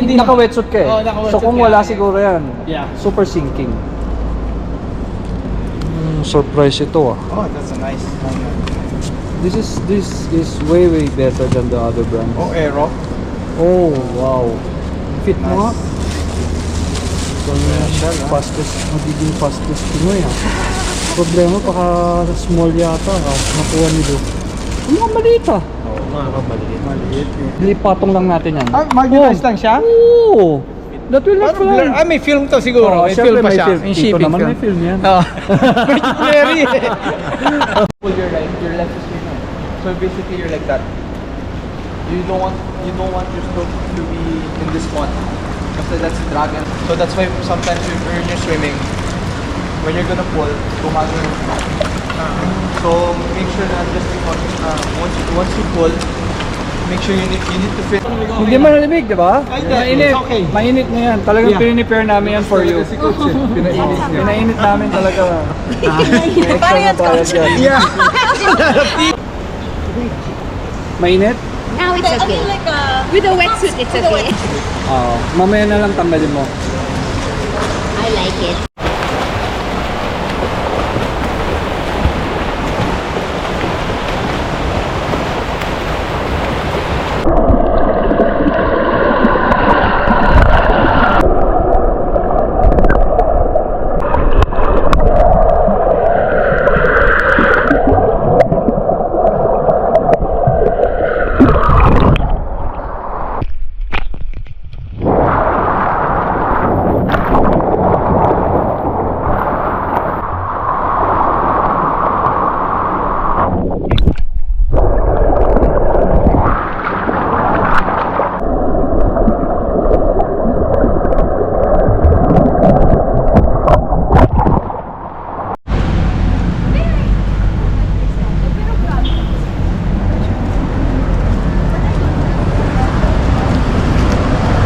hindi naka-wetsuit ka eh. Oo, naka-wetsuit So kung ka. wala siguro yan, Yeah. super sinking. Surprise ito ah. Oh, that's a nice one. This is way better than the other brand. Oh, Aero. Oh, wow. Fit mo nga. Nice. Fastest, magiging fastest Pinoy ah. Problema, baka small yata ah. Nakuha nilo. Ang mga maliit ah. Oo, maliit. Maliit. Lipatong lang natin yan. Ah, marginalized lang siya? Oo. That will not fly. Ah, may film to siguro. Oh, may syempre film pa may siya. film. May Dito shipping naman film. may film yan. Oh. Very. Pull your right. Your left is straight now. So basically you're like that. You don't want your stroke to be in this spot. Kasi that's dragon. So that's why sometimes when you're swimming, when you're gonna pull, gumagano yung spot. So make sure na just once you pull, make sure you need to fit. Hindi malamig, di ba? Mainit. Mainit. Okay. Mainit na yan. Talagang pinipare namin yan for you. Pinainit niya. Pinainit namin talaga. Paano yan, coach? Yeah. Mainit? Now it's okay. With a wetsuit, it's okay. Oo. Mamaya na lang tanggalin mo. I like it.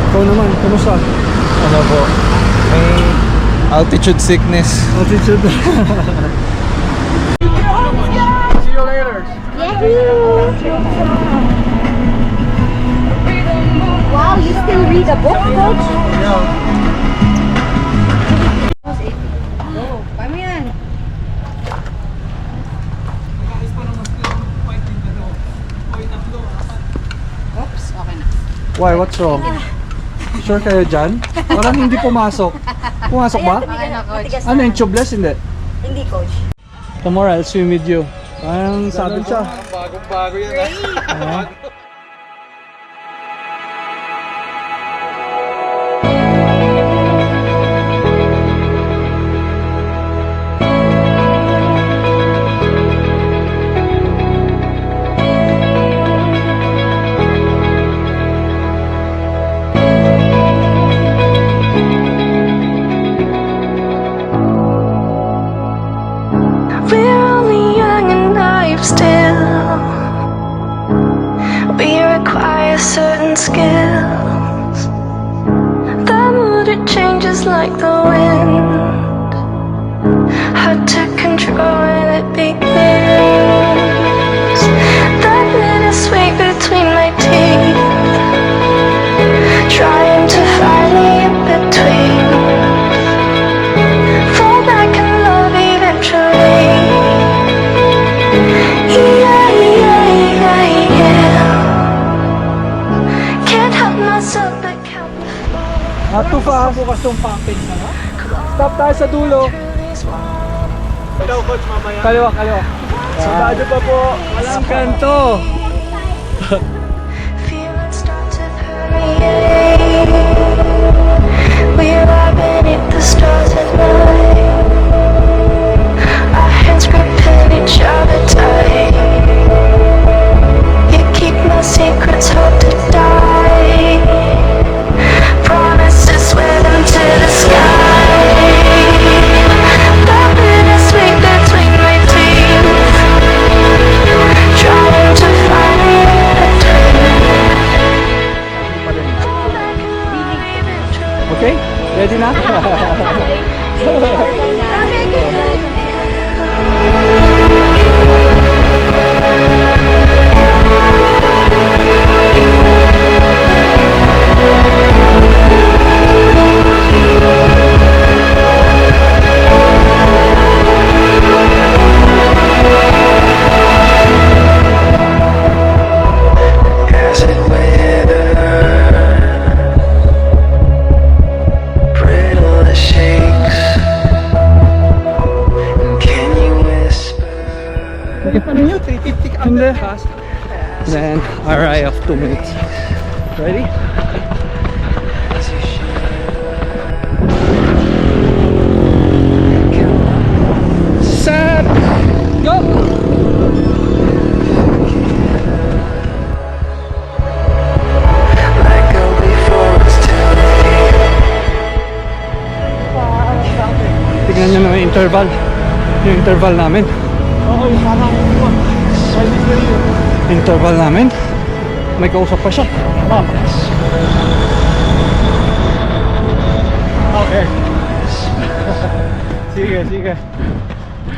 Ikaw naman, kumusta? Ano po? May altitude sickness. Attitude. See you later. Wow, you still read a book, coach? Oh, paano yan? Oops, okay na. Why? What's wrong? Sure kayo dyan? Parang hindi pumasok. Pumasok ba? Okay na, coach. Ano yung tubeless? Hindi. Hindi, coach. Tomorrow I'll swim with you. Parang sa atin siya. Bagong-bago yan. We're only young and naive still. We require certain skills. The mood, it changes like the wind. Hard to control when it begins. That bittersweet between my teeth. Trying to find the in-between. Fall back in love eventually. Yeah, yeah, yeah, yeah. Can't help myself but count the falls. Not too fast. Bukas yung package na nga. Stop tayo sa dulo. Ikaw, coach, mamaya. Kaliwa, kaliwa. Sabado pa po. Walang kanto. Feelings start to permeate. We're right beneath the stars at night. Our hands gripping each other tight. You keep my secrets, hope to die. Promises sweat into the sky. The bittersweet between my teeth. Trying to find the in-between. Okay? Ready na? Then RI of 2 minutes. Ready? Set! Go! Let go before it's too late. Tignan nyo na yung interval. Yung interval namin. Interval namin. May kausap pa siya. Okay. Sige, sige.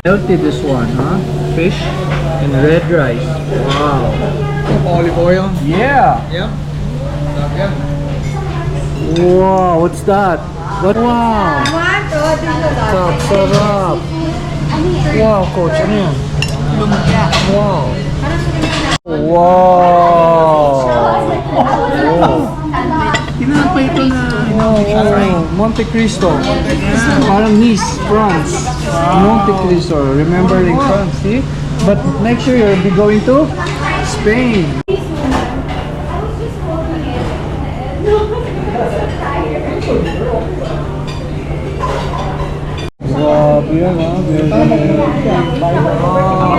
Healthy this one, huh? Fish and red rice. Wow. Olive oil. Yeah. Yeah. Yeah. Wow, what's that? What? Wow. Sarap, sarap. Wow, coach, ano yan? Wow. Wow. Kinapa ito na. Wow. Monte Cristo. Parang Nice, France. Monte Cristo. Remembering France, see? But next year you'll be going to Spain. Grabe yan, ha?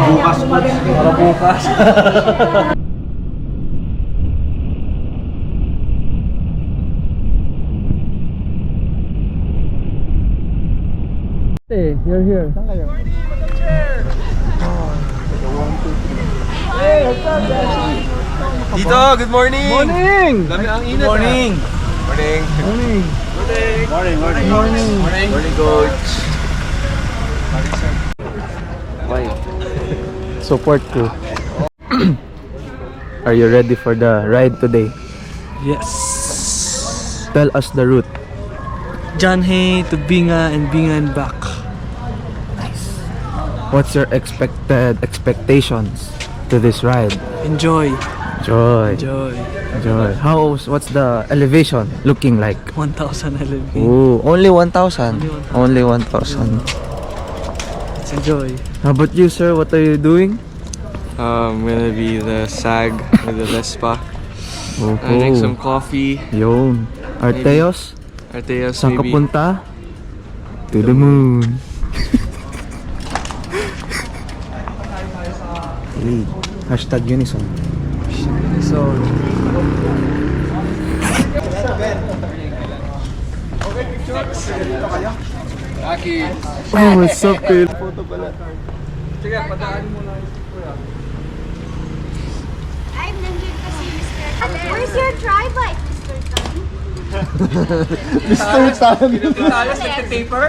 Bukas po. Para bukas. Hey, you're here. Saan kayo? Dito, good morning. Morning! Dami ang init. Morning. Morning. Morning! Morning. Morning. Morning! Morning, coach. Support crew. Are you ready for the ride today? Yes! Tell us the route. John Hay to Binga and Binga and back. What's your expectations to this ride? Enjoy! Joy. Enjoy! Joy. What's the elevation looking like? 1,000 LMV. Ooh, only 1,000. Only 1,000. Let's enjoy. How about you, sir? What are you doing? I'm gonna be the SAG with the Vespa. I drink some coffee. Yun. Arteos? Arteas Saan ka maybe. punta? To the moon. Hey, hashtag Unison. So, Oh, what's up, Phil? I'm nandun kasi, Mr. Where's your tripod, Mr. Tan? Talas nagka-taper?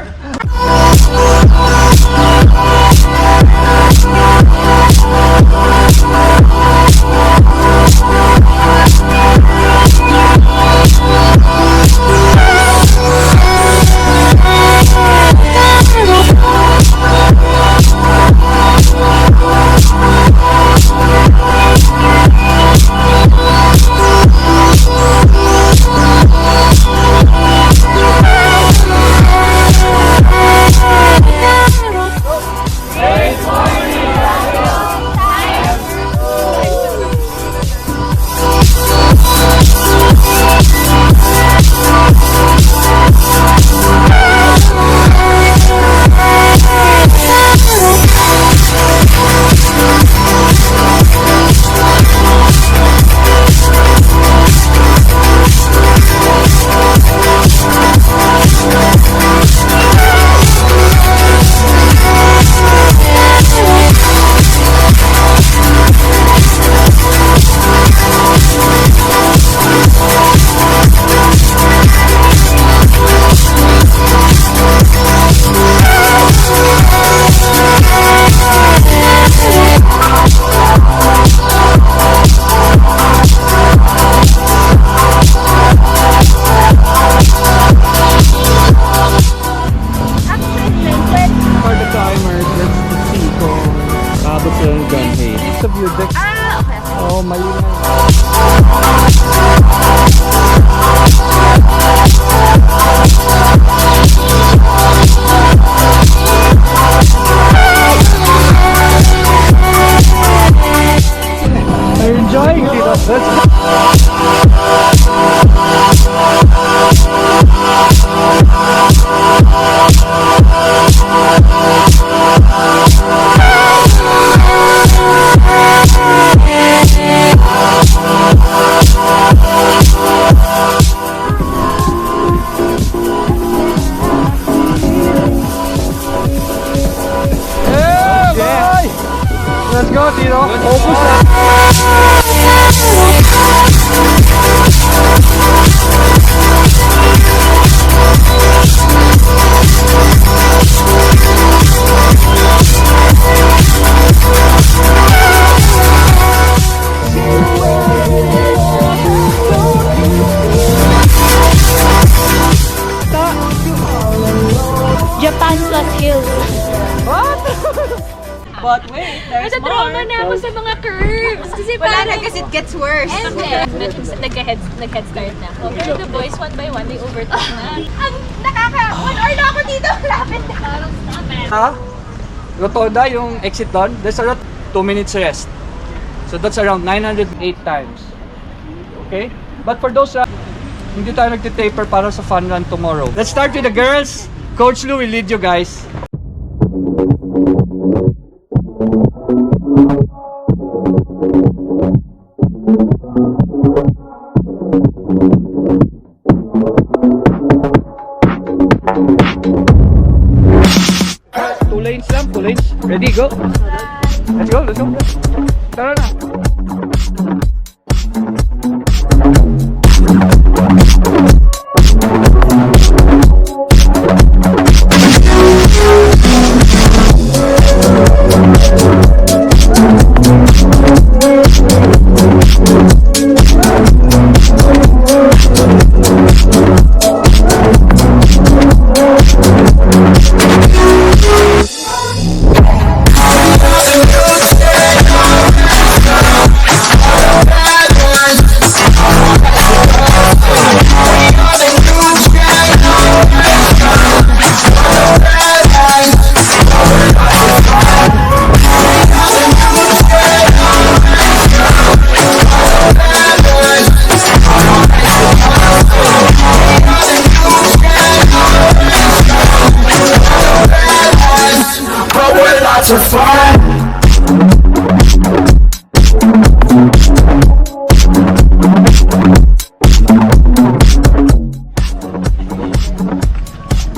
But wait, there's more. Natatrauma na ako sa mga curves. Kasi Wala na parang... kasi it gets worse. And then, nag-head start na ako. Pero the boys, one by one, they overtook na. Ang one hour na ako dito. Lapit na. Ha? Rotonda, yung exit doon, there's a 2 minutes rest. So that's around 908 times. Okay? But for those hindi tayo nagtitaper para sa fun run tomorrow. Let's start with the girls. Coach Lou will lead you guys. Two lanes lang, 2 lanes. Ready, go. Let's go, let's go. Tara na.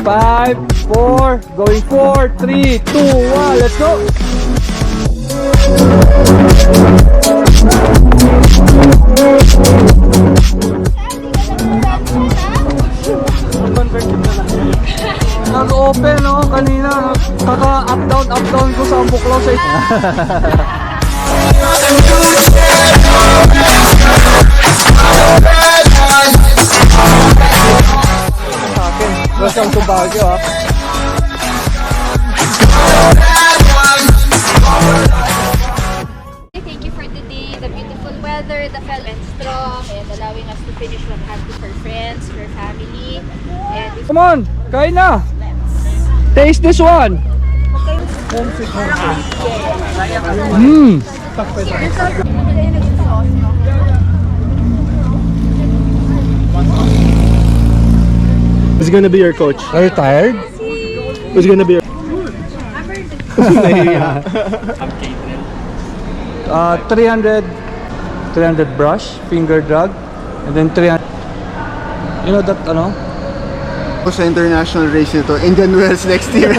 Five, 4, going 4, 3, 2, 1, let's go! Nag-open no, kanina. Kaka-up down ko sa buklaw sa Welcome to Baguio, ha? Thank you for today, the beautiful weather, the fell and strong, and allowing us to finish what had to for friends, for family, and Come on, kain na! Taste this one! Mmm! Who's gonna be your coach? Are you tired? Who's gonna be your... 300 brush, finger drag, and then 300. You know that, ano? Sa international race nito, Indian Wells next year.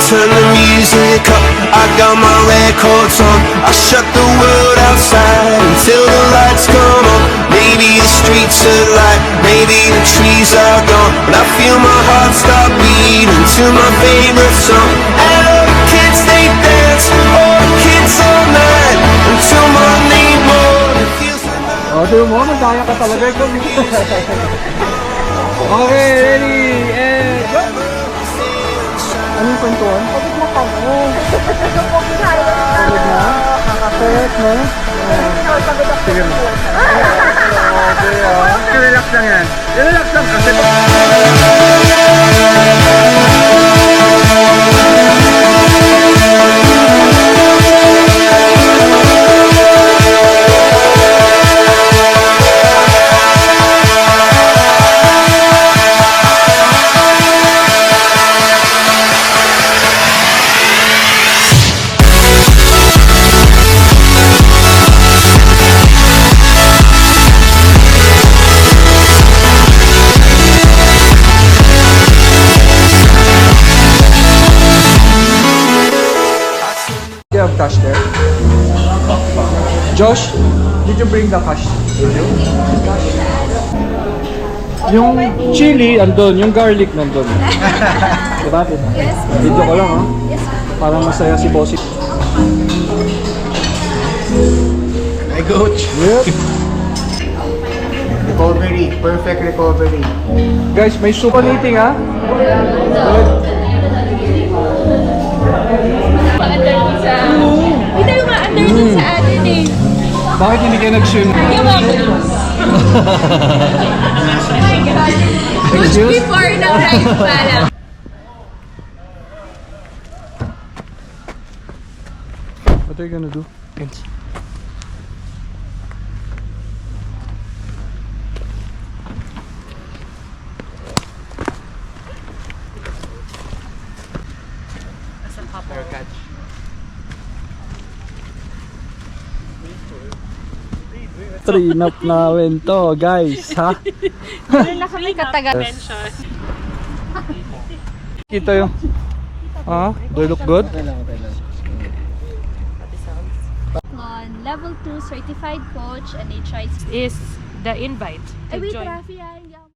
Turn the music up, I got my records on. I shut the world outside until the lights come on. Maybe the streets are light, maybe the trees are gone, but I feel my heart start beating to my favorite song. And all the kids they dance, all the kids all night until Monday morning feels like O, tingnan mo, magkaya ka talaga. Okay, ready, and go! Anong kwentuhan? Pagod na kami. Pagod na? Kakapet, no? Sige mo. Okay, relax lang yan. Relax lang kasi. Do you have cash there? Josh, did you bring the cash with you? Yung chili, andun. Yung garlic, nandun. Diba? Yes. Video ko lang, ha? Yes. Parang masaya si Bossy. Hi, coach. Yep. Recovery. Perfect recovery. Guys, may soup on eating, ha? Hindi tayo ma-under dun sa atin eh. Bakit hindi kayo nag-swim? Yung mga police. Excuse? Before na ride pa lang. What are you gonna do? Trinap namin to, guys, ha? Na kami katagal. Kita yung... Ah, do I look good? On level 2 certified coach and a choice. Is the invite to Ay, wait, join. Rafi,